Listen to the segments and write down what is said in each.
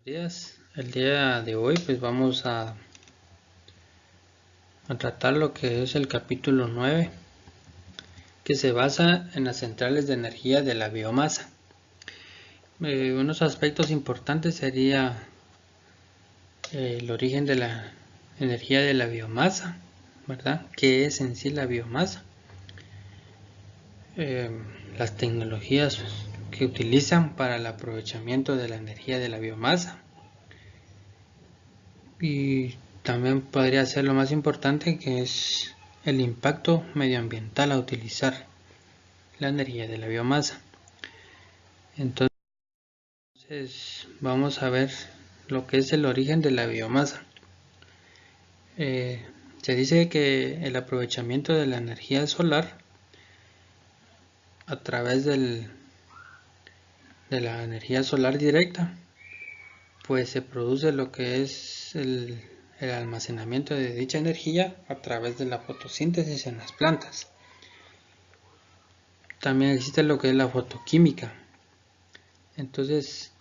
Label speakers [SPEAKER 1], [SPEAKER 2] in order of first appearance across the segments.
[SPEAKER 1] días. El día de hoy pues vamos a tratar lo que es el capítulo 9, que se basa en las centrales de energía de la biomasa. Unos aspectos importantes sería el origen de la energía de la biomasa, ¿verdad? ¿Qué es en sí la biomasa? Las tecnologías que utilizan para el aprovechamiento de la energía de la biomasa. Y también podría ser lo más importante, que es el impacto medioambiental a utilizar la energía de la biomasa. Entonces vamos a ver lo que es el origen de la biomasa. Se dice que el aprovechamiento de la energía solar a través de la energía solar directa, pues se produce lo que es el almacenamiento de dicha energía a través de la fotosíntesis en las plantas. También existe lo que es la fotoquímica. Entonces,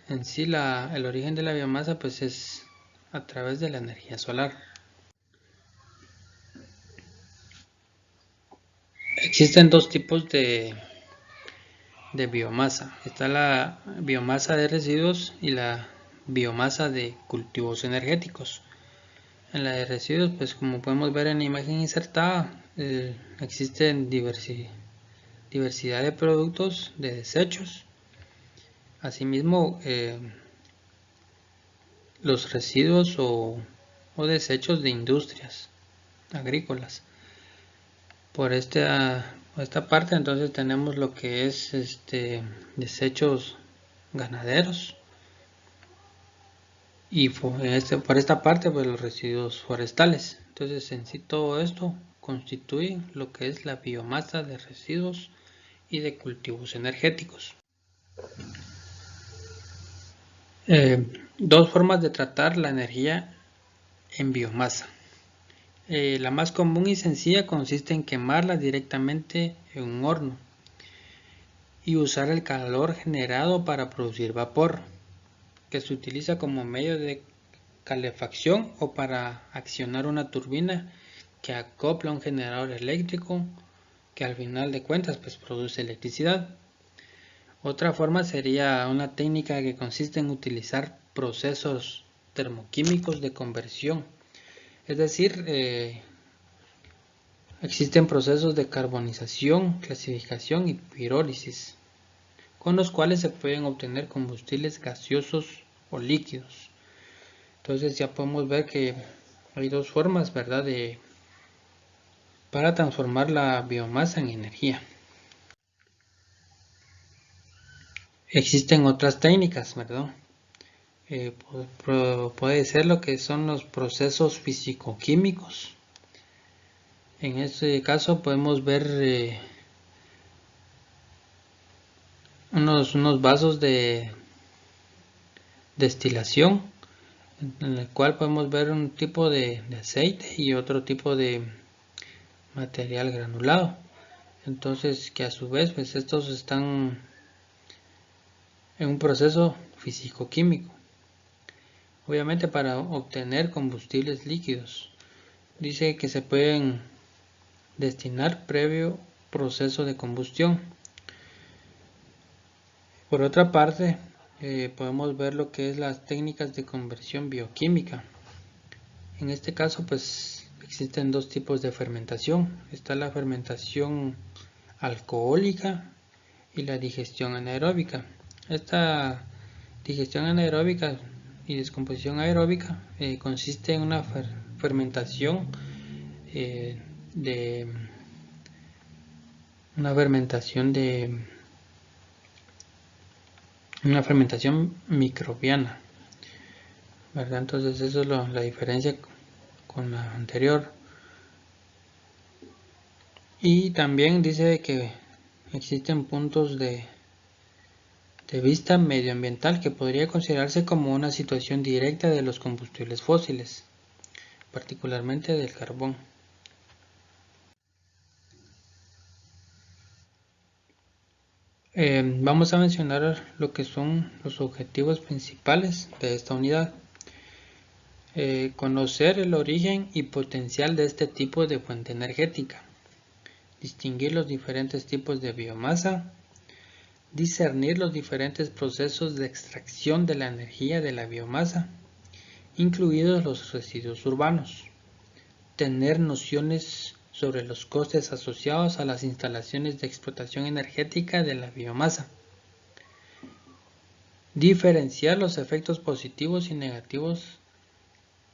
[SPEAKER 1] en sí el origen de la biomasa pues es a través de la energía solar. Existen dos tipos de biomasa. Está la biomasa de residuos y la biomasa de cultivos energéticos. En la de residuos, pues como podemos ver en la imagen insertada, existen diversidad de productos de desechos. Asimismo, los residuos o desechos de industrias agrícolas. Por esta parte entonces tenemos lo que es desechos ganaderos, y por esta parte pues los residuos forestales. Entonces en sí todo esto constituye lo que es la biomasa de residuos y de cultivos energéticos. Dos formas de tratar la energía en biomasa. La más común y sencilla consiste en quemarla directamente en un horno y usar el calor generado para producir vapor, que se utiliza como medio de calefacción o para accionar una turbina que acopla un generador eléctrico que al final de cuentas pues produce electricidad. Otra forma sería una técnica que consiste en utilizar procesos termoquímicos de conversión, es decir, existen procesos de carbonización, clasificación y pirólisis, con los cuales se pueden obtener combustibles gaseosos o líquidos. Entonces ya podemos ver que hay dos formas, ¿verdad?, para transformar la biomasa en energía. Existen otras técnicas, ¿verdad? Puede ser lo que son los procesos físico-químicos. En este caso podemos ver unos vasos de destilación, en el cual podemos ver un tipo de aceite y otro tipo de material granulado. Entonces que a su vez pues estos están en un proceso físico-químico, obviamente para obtener combustibles líquidos. Dice que se pueden destinar previo proceso de combustión. Por otra parte, podemos ver lo que es las técnicas de conversión bioquímica. En este caso pues existen dos tipos de fermentación. Está la fermentación alcohólica y la digestión anaeróbica. Esta digestión anaeróbica y descomposición aeróbica consiste en una fermentación microbiana, ¿verdad? Entonces eso es la diferencia con la anterior. Y también dice que existen puntos de vista medioambiental que podría considerarse como una situación directa de los combustibles fósiles, particularmente del carbón. Vamos a mencionar lo que son los objetivos principales de esta unidad. Conocer el origen y potencial de este tipo de fuente energética, distinguir los diferentes tipos de biomasa, discernir los diferentes procesos de extracción de la energía de la biomasa, incluidos los residuos urbanos, tener nociones sobre los costes asociados a las instalaciones de explotación energética de la biomasa, diferenciar los efectos positivos y negativos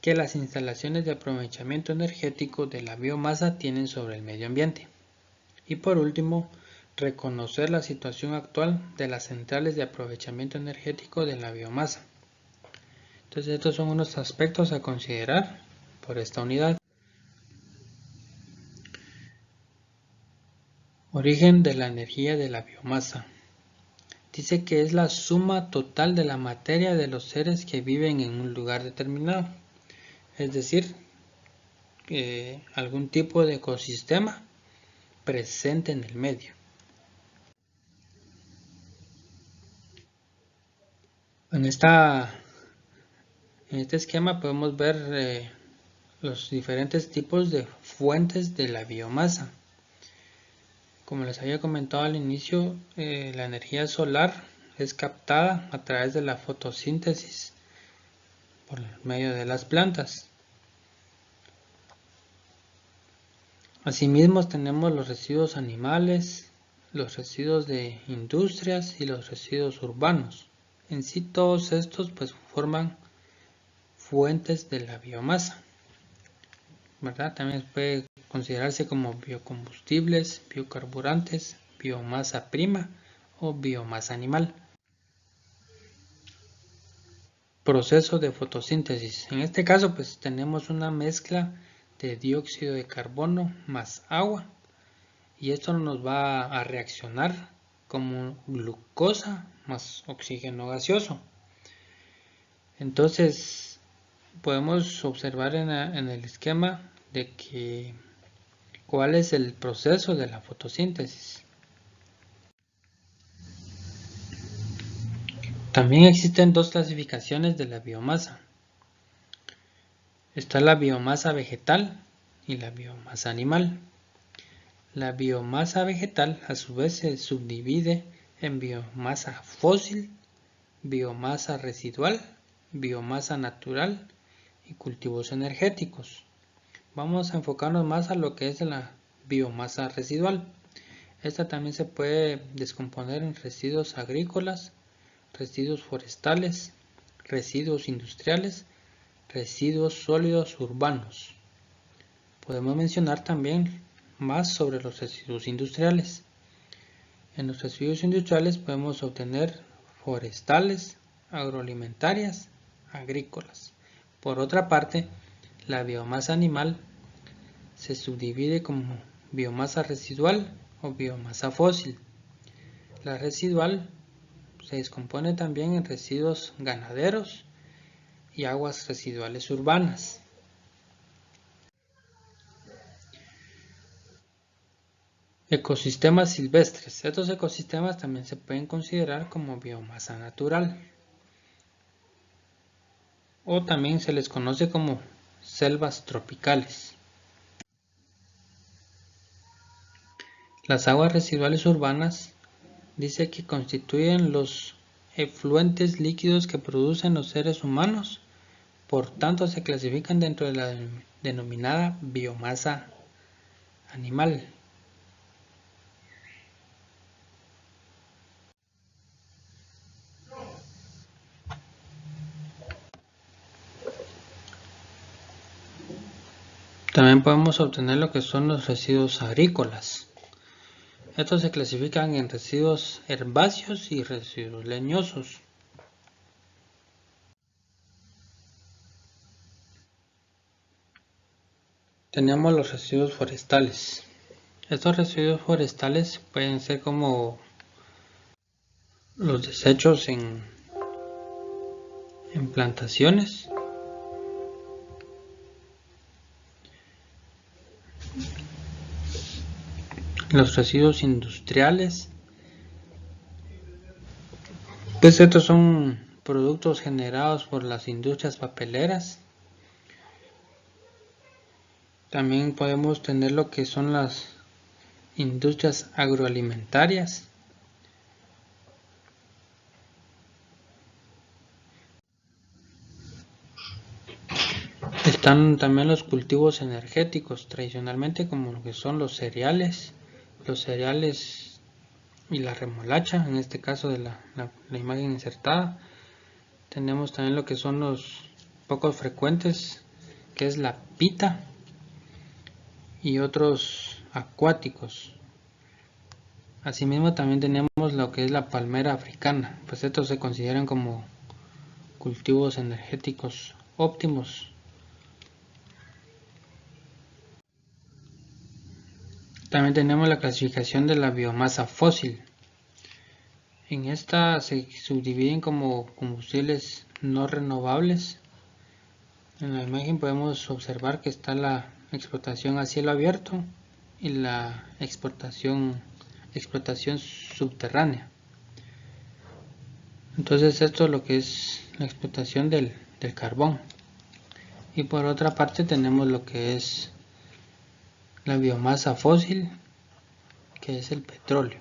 [SPEAKER 1] que las instalaciones de aprovechamiento energético de la biomasa tienen sobre el medio ambiente. Y por último, reconocer la situación actual de las centrales de aprovechamiento energético de la biomasa. Entonces, estos son unos aspectos a considerar por esta unidad. Origen de la energía de la biomasa. Dice que es la suma total de la materia de los seres que viven en un lugar determinado. Es decir, algún tipo de ecosistema presente en el medio. En este esquema podemos ver los diferentes tipos de fuentes de la biomasa. Como les había comentado al inicio, la energía solar es captada a través de la fotosíntesis por medio de las plantas. Asimismo tenemos los residuos animales, los residuos de industrias y los residuos urbanos. En sí todos estos pues forman fuentes de la biomasa, ¿verdad? También puede considerarse como biocombustibles, biocarburantes, biomasa prima o biomasa animal. Proceso de fotosíntesis. En este caso pues tenemos una mezcla de dióxido de carbono más agua y esto nos va a reaccionar como glucosa más oxígeno gaseoso. Entonces podemos observar en el esquema de que cuál es el proceso de la fotosíntesis. También existen dos clasificaciones de la biomasa. Está la biomasa vegetal y la biomasa animal. La biomasa vegetal a su vez se subdivide en biomasa fósil, biomasa residual, biomasa natural y cultivos energéticos. Vamos a enfocarnos más a lo que es la biomasa residual. Esta también se puede descomponer en residuos agrícolas, residuos forestales, residuos industriales, residuos sólidos urbanos. Podemos mencionar también más sobre los residuos industriales. En los residuos industriales podemos obtener forestales, agroalimentarias, agrícolas. Por otra parte, la biomasa animal se subdivide como biomasa residual o biomasa fósil. La residual se descompone también en residuos ganaderos y aguas residuales urbanas. Ecosistemas silvestres. Estos ecosistemas también se pueden considerar como biomasa natural o también se les conoce como selvas tropicales. Las aguas residuales urbanas dice que constituyen los efluentes líquidos que producen los seres humanos, por tanto se clasifican dentro de la denominada biomasa animal. También podemos obtener lo que son los residuos agrícolas. Estos se clasifican en residuos herbáceos y residuos leñosos. Tenemos los residuos forestales. Estos residuos forestales pueden ser como los desechos en plantaciones, los residuos industriales, Pues estos son productos generados por las industrias papeleras. También podemos tener lo que son las industrias agroalimentarias. Están también los cultivos energéticos, tradicionalmente como lo que son los cereales y la remolacha, en este caso de la imagen insertada. Tenemos también lo que son los pocos frecuentes, que es la pita y otros acuáticos. Asimismo también tenemos lo que es la palmera africana, pues estos se consideran como cultivos energéticos óptimos. También tenemos la clasificación de la biomasa fósil. En esta se subdividen como combustibles no renovables. En la imagen podemos observar que está la explotación a cielo abierto y la explotación subterránea. Entonces esto es lo que es la explotación del carbón. Y por otra parte tenemos lo que es la biomasa fósil, que es el petróleo.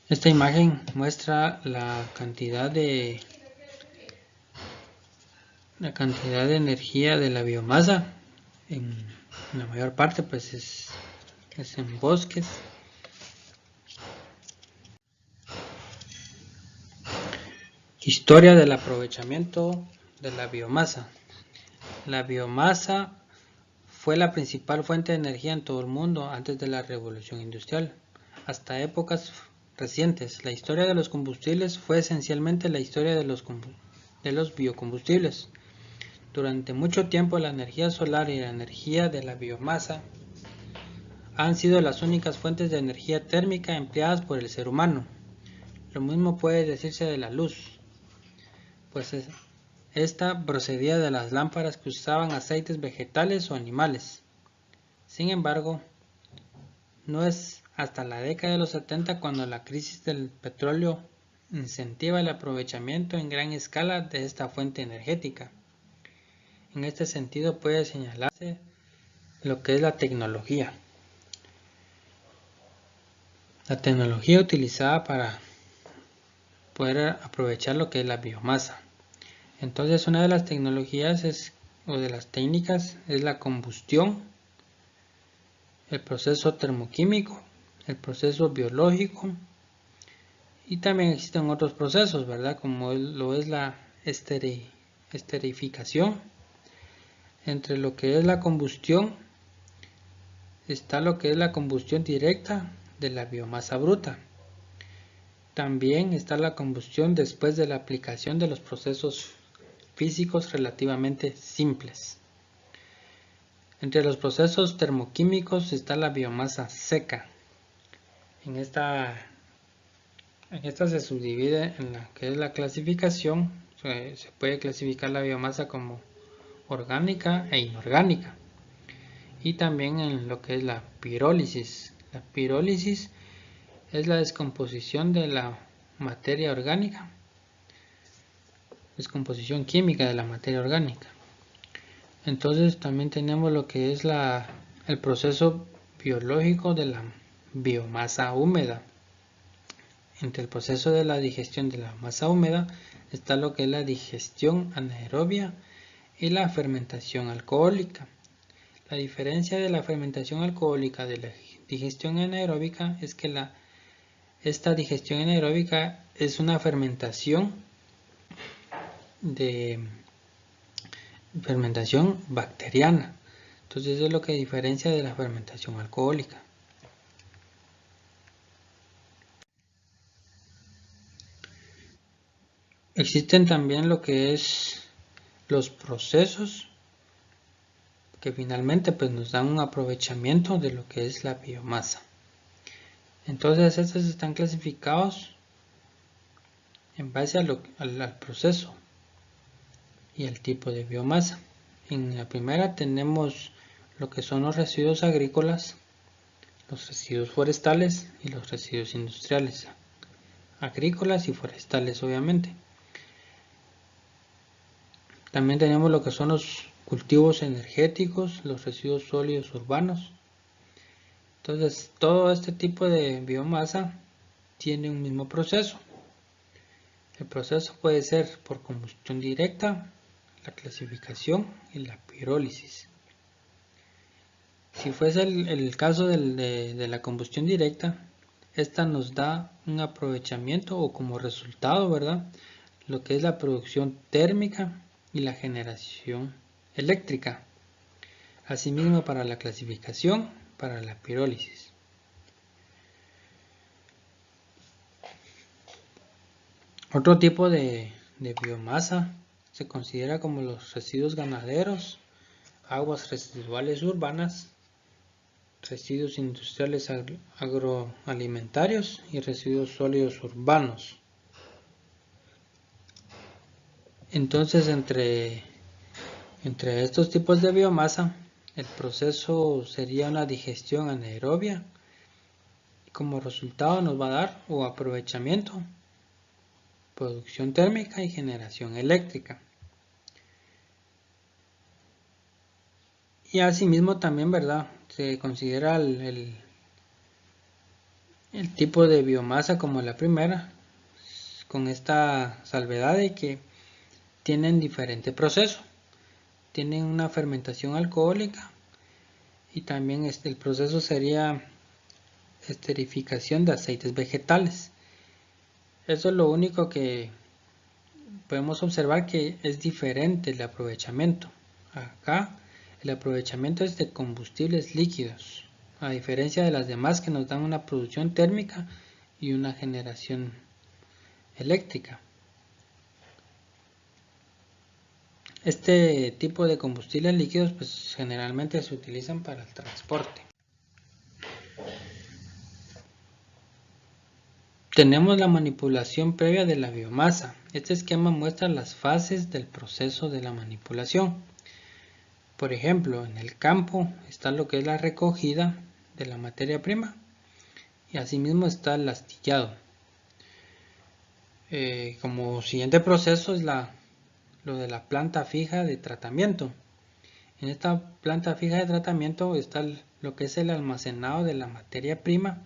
[SPEAKER 1] Esta imagen muestra la cantidad de energía de la biomasa. En la mayor parte pues es en bosques. Historia del aprovechamiento de la biomasa. La biomasa fue la principal fuente de energía en todo el mundo antes de la revolución industrial. Hasta épocas recientes, la historia de los combustibles fue esencialmente la historia de los biocombustibles. Durante mucho tiempo la energía solar y la energía de la biomasa han sido las únicas fuentes de energía térmica empleadas por el ser humano. Lo mismo puede decirse de la luz, pues esta procedía de las lámparas que usaban aceites vegetales o animales. Sin embargo, no es hasta la década de los 70 cuando la crisis del petróleo incentiva el aprovechamiento en gran escala de esta fuente energética. En este sentido puede señalarse lo que es la tecnología. La tecnología utilizada para poder aprovechar lo que es la biomasa. Entonces una de las tecnologías o de las técnicas es la combustión, el proceso termoquímico, el proceso biológico y también existen otros procesos, ¿verdad? Como lo es la esterificación. Entre lo que es la combustión está lo que es la combustión directa de la biomasa bruta. También está la combustión después de la aplicación de los procesos físicos relativamente simples. Entre los procesos termoquímicos está la biomasa seca. En esta se subdivide en la que es la clasificación. Se puede clasificar la biomasa como orgánica e inorgánica. Y también en lo que es la pirólisis. La pirólisis es la descomposición de la materia orgánica. Descomposición química de la materia orgánica. Entonces también tenemos lo que es el proceso biológico de la biomasa húmeda. Entre el proceso de la digestión de la masa húmeda está lo que es la digestión anaerobia y la fermentación alcohólica. La diferencia de la fermentación alcohólica de la digestión anaeróbica es que esta digestión anaeróbica es una fermentación bacteriana. Entonces eso es lo que diferencia de la fermentación alcohólica. Existen también lo que es los procesos que finalmente pues nos dan un aprovechamiento de lo que es la biomasa. Entonces estos están clasificados en base al proceso y al tipo de biomasa. En la primera tenemos lo que son los residuos agrícolas, los residuos forestales y los residuos industriales, agrícolas y forestales obviamente. También tenemos lo que son los cultivos energéticos, los residuos sólidos urbanos. Entonces, todo este tipo de biomasa tiene un mismo proceso. El proceso puede ser por combustión directa, la clasificación y la pirólisis. Si fuese el caso de la combustión directa, esta nos da un aprovechamiento o como resultado, ¿verdad? Lo que es la producción térmica y la generación eléctrica. Asimismo para la clasificación, para la pirólisis. Otro tipo de biomasa se considera como los residuos ganaderos, aguas residuales urbanas, residuos industriales agroalimentarios y residuos sólidos urbanos. Entonces, entre estos tipos de biomasa, el proceso sería una digestión anaerobia y como resultado nos va a dar o aprovechamiento, producción térmica y generación eléctrica. Y asimismo también, ¿verdad? Se considera el tipo de biomasa como la primera, con esta salvedad de que tienen diferente proceso. Tienen una fermentación alcohólica y también el proceso sería esterificación de aceites vegetales. Eso es lo único que podemos observar, que es diferente el aprovechamiento. Acá el aprovechamiento es de combustibles líquidos, a diferencia de las demás que nos dan una producción térmica y una generación eléctrica. Este tipo de combustibles líquidos pues generalmente se utilizan para el transporte. Tenemos la manipulación previa de la biomasa. Este esquema muestra las fases del proceso de la manipulación. Por ejemplo, en el campo está lo que es la recogida de la materia prima y asimismo está el astillado. Como siguiente proceso es lo de la planta fija de tratamiento. En esta planta fija de tratamiento está lo que es el almacenado de la materia prima.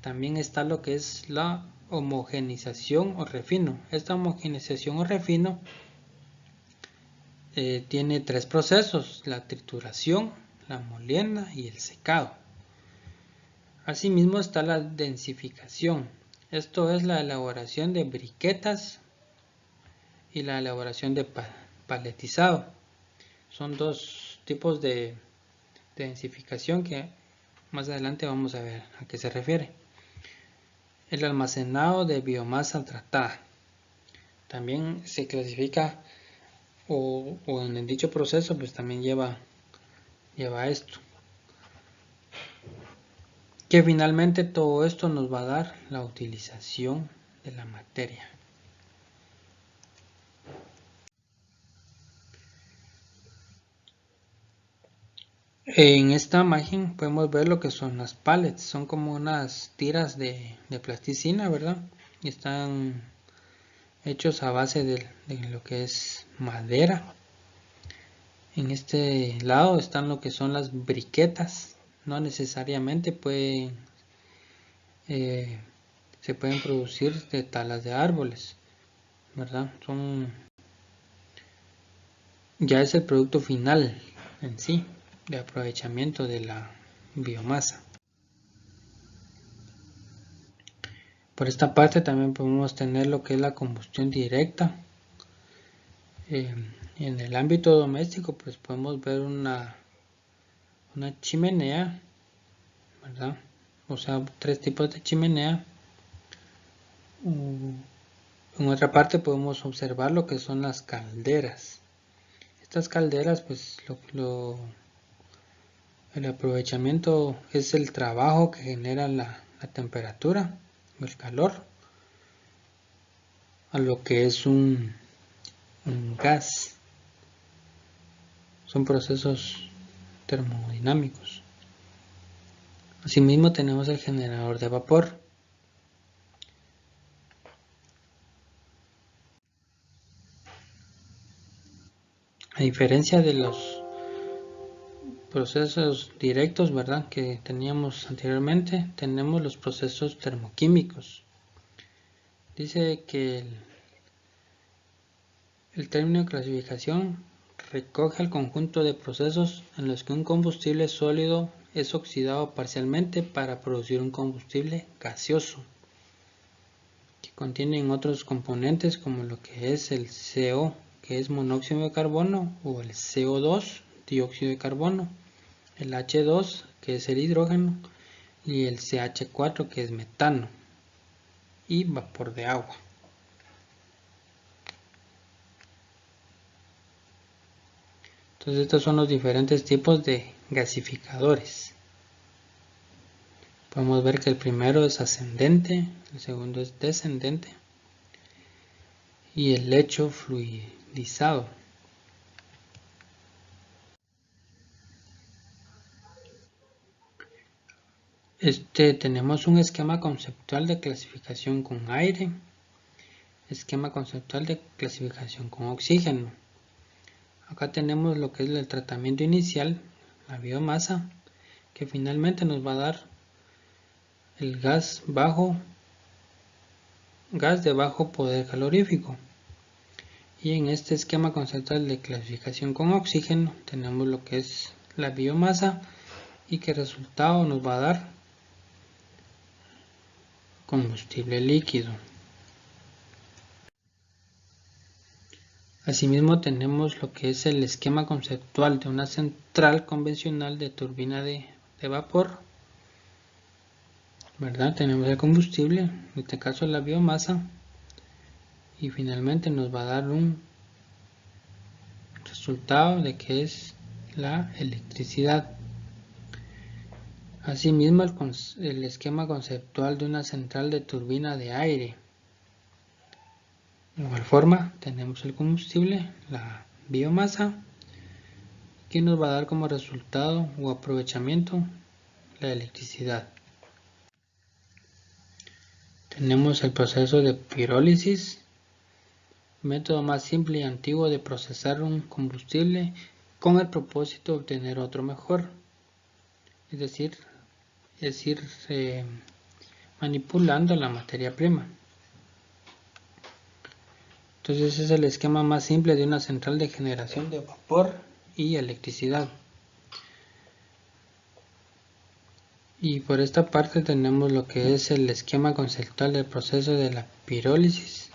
[SPEAKER 1] También está lo que es la homogenización o refino. Esta homogenización o refino tiene tres procesos: la trituración, la molienda y el secado. Asimismo está la densificación. Esto es la elaboración de briquetas y la elaboración de paletizado. Son dos tipos de densificación que más adelante vamos a ver a qué se refiere. El almacenado de biomasa tratada también se clasifica o en dicho proceso pues también lleva esto, que finalmente todo esto nos va a dar la utilización de la materia. En esta imagen podemos ver lo que son las pallets. Son como unas tiras de plasticina, ¿verdad? Y están hechos a base de lo que es madera. En este lado están lo que son las briquetas. No necesariamente se pueden producir de talas de árboles, ¿verdad? Ya es el producto final en sí de aprovechamiento de la biomasa. Por esta parte también podemos tener lo que es la combustión directa. En el ámbito doméstico pues podemos ver una chimenea, ¿verdad? O sea, tres tipos de chimenea. En otra parte podemos observar lo que son las calderas. Estas calderas pues el aprovechamiento es el trabajo que genera la temperatura, el calor, a lo que es un gas. Son procesos termodinámicos. Asimismo tenemos el generador de vapor. A diferencia de los procesos directos, ¿verdad?, que teníamos anteriormente, tenemos los procesos termoquímicos. Dice que el término de clasificación recoge el conjunto de procesos en los que un combustible sólido es oxidado parcialmente para producir un combustible gaseoso, que contienen otros componentes como lo que es el CO, que es monóxido de carbono, o el CO2, dióxido de carbono, el H2, que es el hidrógeno, y el CH4, que es metano, y vapor de agua. Entonces estos son los diferentes tipos de gasificadores. Podemos ver que el primero es ascendente, el segundo es descendente y el lecho fluidizado. Tenemos un esquema conceptual de clasificación con aire, esquema conceptual de clasificación con oxígeno. Acá tenemos lo que es el tratamiento inicial, la biomasa, que finalmente nos va a dar el gas de bajo poder calorífico. Y en este esquema conceptual de clasificación con oxígeno tenemos lo que es la biomasa y que resultado nos va a dar combustible líquido. Asimismo tenemos lo que es el esquema conceptual de una central convencional de turbina de vapor, ¿verdad? Tenemos el combustible, en este caso la biomasa, y finalmente nos va a dar un resultado de que es la electricidad. Asimismo el esquema conceptual de una central de turbina de aire. De igual forma tenemos el combustible, la biomasa, que nos va a dar como resultado o aprovechamiento la electricidad. Tenemos el proceso de pirólisis, método más simple y antiguo de procesar un combustible con el propósito de obtener otro mejor, es decir, ir manipulando la materia prima. Entonces es el esquema más simple de una central de generación de vapor y electricidad. Y por esta parte tenemos lo que es el esquema conceptual del proceso de la pirólisis.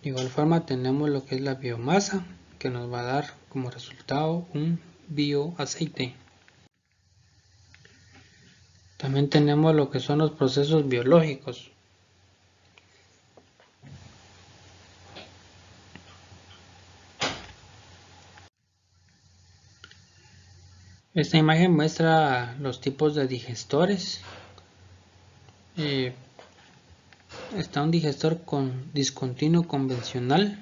[SPEAKER 1] De igual forma tenemos lo que es la biomasa, que nos va a dar como resultado un bioaceite. También tenemos lo que son los procesos biológicos. Esta imagen muestra los tipos de digestores. Está un digestor discontinuo convencional,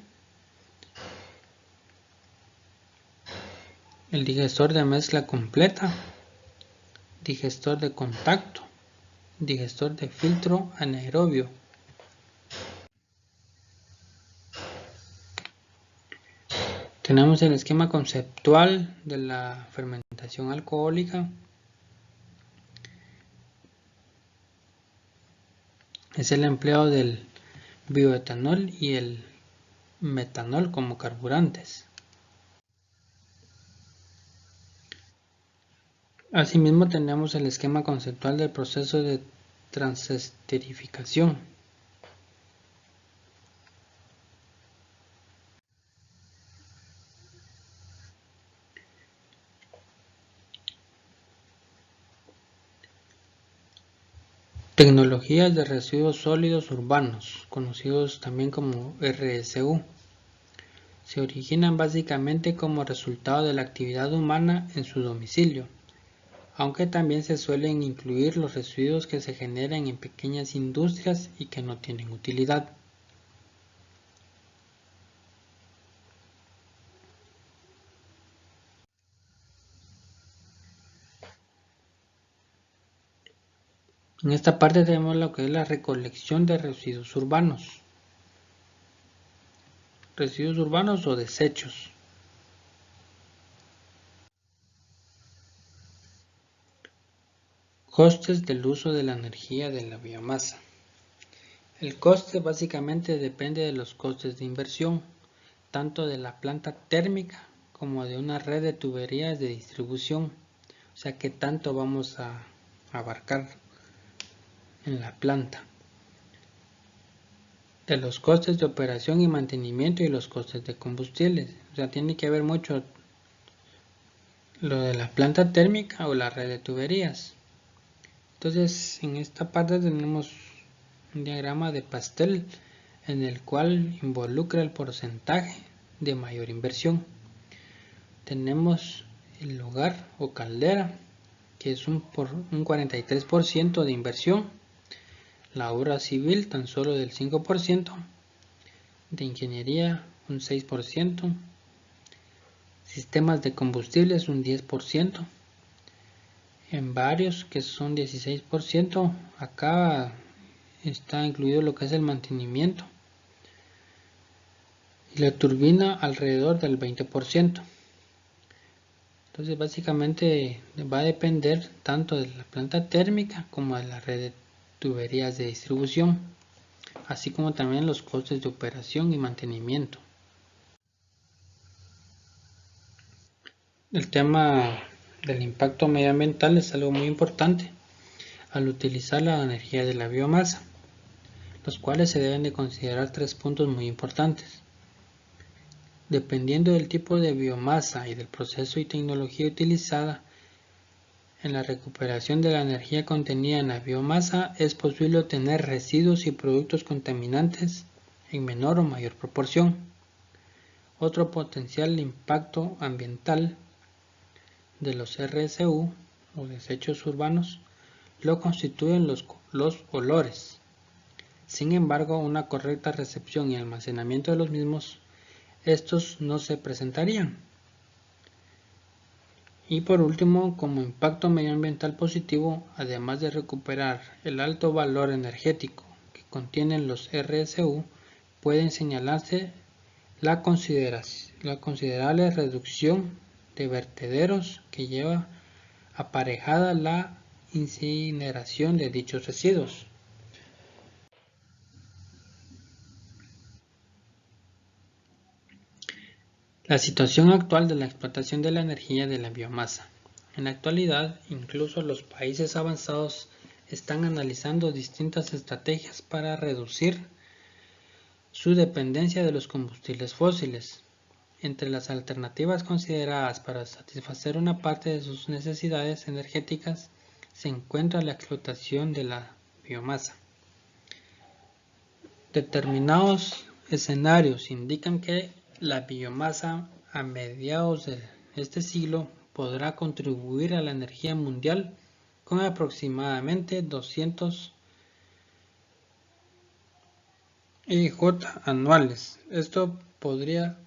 [SPEAKER 1] el digestor de mezcla completa, digestor de contacto, digestor de filtro anaerobio. Tenemos el esquema conceptual de la fermentación alcohólica. Es el empleo del bioetanol y el metanol como carburantes. Asimismo tenemos el esquema conceptual del proceso de transesterificación. Tecnologías de residuos sólidos urbanos, conocidos también como RSU, se originan básicamente como resultado de la actividad humana en su domicilio, aunque también se suelen incluir los residuos que se generan en pequeñas industrias y que no tienen utilidad. En esta parte tenemos lo que es la recolección de residuos urbanos o desechos. Costes del uso de la energía de la biomasa. El coste básicamente depende de los costes de inversión, tanto de la planta térmica como de una red de tuberías de distribución. O sea, qué tanto vamos a abarcar en la planta. De los costes de operación y mantenimiento y los costes de combustibles. O sea, tiene que ver mucho lo de la planta térmica o la red de tuberías. Entonces, en esta parte tenemos un diagrama de pastel en el cual involucra el porcentaje de mayor inversión. Tenemos el hogar o caldera, que es un 43% de inversión, la obra civil tan solo del 5%, de ingeniería un 6%, sistemas de combustibles un 10%, en varios que son 16%, acá está incluido lo que es el mantenimiento, y la turbina alrededor del 20%. Entonces básicamente va a depender tanto de la planta térmica como de la red de tuberías de distribución, así como también los costes de operación y mantenimiento. El tema del impacto medioambiental es algo muy importante al utilizar la energía de la biomasa, los cuales se deben de considerar 3 puntos muy importantes. Dependiendo del tipo de biomasa y del proceso y tecnología utilizada, en la recuperación de la energía contenida en la biomasa es posible obtener residuos y productos contaminantes en menor o mayor proporción. Otro potencial impacto ambiental de los RSU o desechos urbanos lo constituyen los olores. Sin embargo, una correcta recepción y almacenamiento de los mismos, estos no se presentarían. Y por último, como impacto medioambiental positivo, además de recuperar el alto valor energético que contienen los RSU, pueden señalarse la considerable reducción de vertederos que lleva aparejada la incineración de dichos residuos. La situación actual de la explotación de la energía de la biomasa. En la actualidad, incluso los países avanzados están analizando distintas estrategias para reducir su dependencia de los combustibles fósiles. Entre las alternativas consideradas para satisfacer una parte de sus necesidades energéticas se encuentra la explotación de la biomasa. Determinados escenarios indican que la biomasa a mediados de este siglo podrá contribuir a la energía mundial con aproximadamente 200 EJ anuales. Esto podría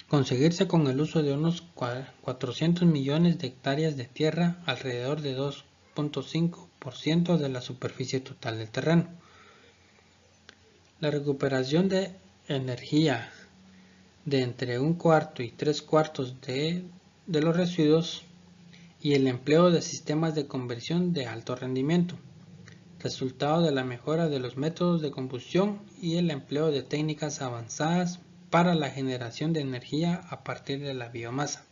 [SPEAKER 1] conseguirse con el uso de unos 400 millones de hectáreas de tierra, alrededor de 2.5% de la superficie total del terreno. La recuperación de energía de entre 1/4 y 3/4 de los residuos y el empleo de sistemas de conversión de alto rendimiento, resultado de la mejora de los métodos de combustión y el empleo de técnicas avanzadas para la generación de energía a partir de la biomasa.